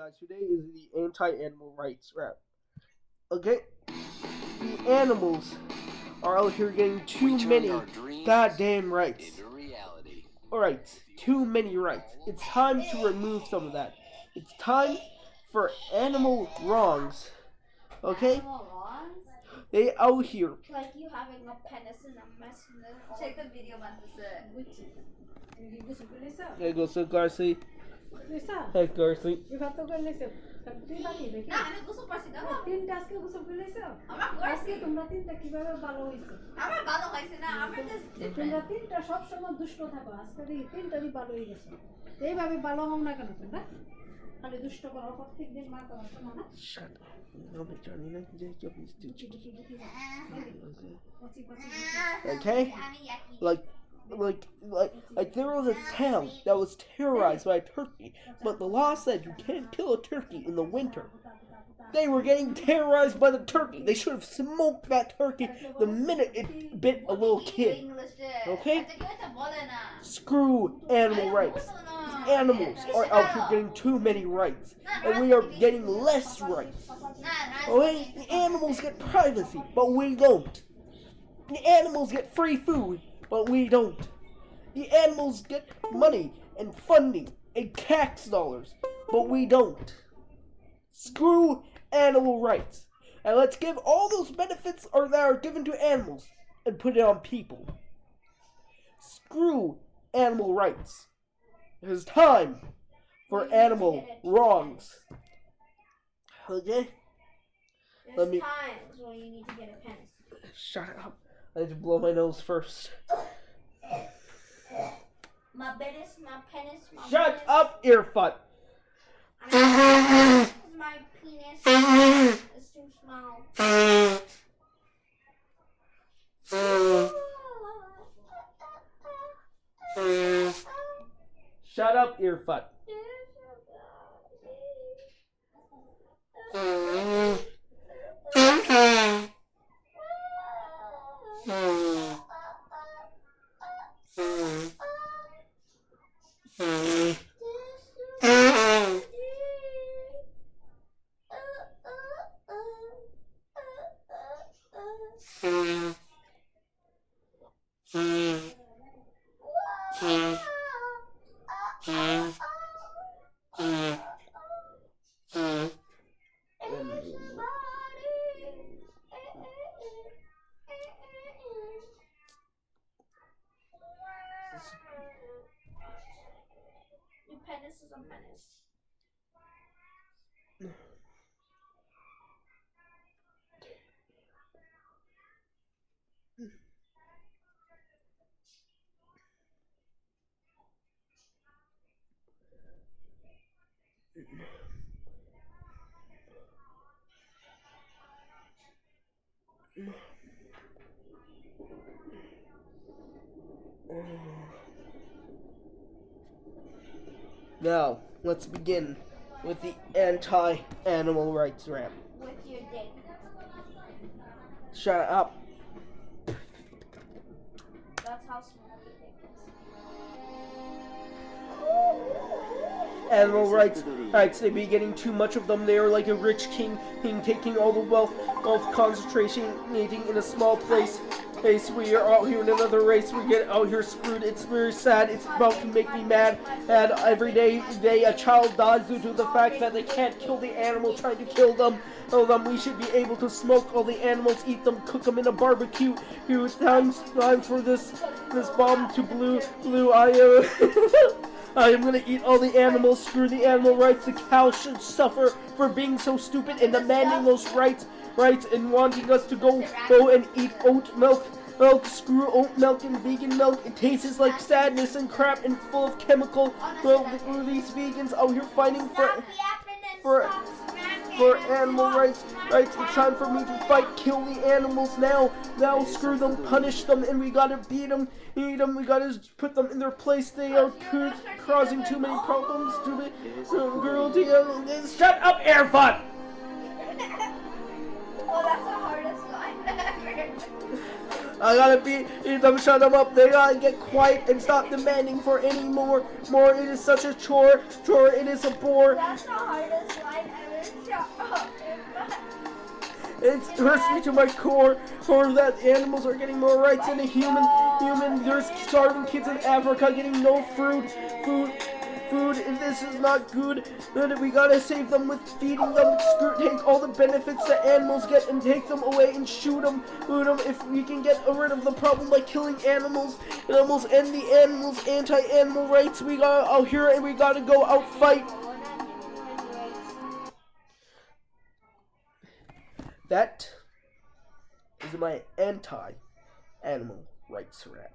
guys, today is the anti-animal rights rap. Okay? The animals are out here getting too many goddamn rights. Alright, too many rights. It's time to remove some of that. It's time for animal wrongs. Okay? Animal wrongs? They out here. Like you having a penis in a mess in the... Check the video, Mantis. There goes the Garcia. Hey, Garcia. না আমি গোসল করছি না তিনটা আজকে গোসল করে লইছো আমরা করছি আজকে তোমরা তিনটা কিভাবে ভালো হইছো আমার ভালো হইছে না আমরা জাস্ট তোমরা তিনটা সব সময় দুষ্ট থাকো আজকে তিনটারই ভালো হয়ে গেছে এইভাবে ভালো হও না কেন তোমরা খালি দুষ্ট করো প্রত্যেকদিন মা করো না Shut up. Nobody turning like Okay? Like there was a town that was terrorized by a turkey, but the law said you can't kill a turkey in the winter. They were getting terrorized by the turkey. They should have smoked that turkey the minute it bit a little kid. Okay? Screw animal rights. Animals are out here getting too many rights, and we are getting less rights. Okay? The animals get privacy, but we don't. The animals get free food, but we don't. The animals get money and funding and tax dollars, but we don't. Screw animal rights. And let's give all those benefits that are given to animals and put it on people. Screw animal rights. It is time for animal wrongs. Okay? Let me... times when you need to get a penis. Shut up. I need to blow my nose first. My penis, my penis, my Shut penis. up, earfutt. My penis is too small. Shut up, earfutt. Your penis is a menace. Now, let's begin with the anti-animal rights rap. With your dick. Shut up. That's how small your dick is. Animal rights, they be getting too much of them. They are like a rich king taking all the wealth concentrating in a small place. We are out here in another race. We get out here screwed. It's very sad. It's about to make me mad. And every day a child dies due to the fact that they can't kill the animal trying to kill them. We should be able to smoke all the animals, eat them, cook them in a barbecue. It's time for this bomb to blue. I am gonna eat all the animals. Screw the animal rights. The cows should suffer for being so stupid and demanding those rights and wanting us to go and eat oat milk. Screw oat milk and vegan milk. It tastes like sadness and crap and full of chemical. These vegans out here fighting for animal rights. It's time for me to fight. Kill the animals now. Screw them, punish them, and we gotta beat them, eat them. We gotta put them in their place. They are causing too many problems to the cruelty. Shut up, earfutt. Oh, that's the hardest line ever. I gotta beat them, shut them up. They gotta get quiet and stop demanding for any more. It is such a chore. It is a bore. That's the hardest line ever. Shut up. It hurts me to my core, that animals are getting more rights than a human. There's starving kids in Africa getting no food. And this is not good. We gotta save them with feeding them. Take all the benefits that animals get and take them away and shoot them. If we can get rid of the problem by killing animals and almost end the animals' anti-animal rights, we gotta out here and we gotta go out fight. That is my anti-animal rights rap.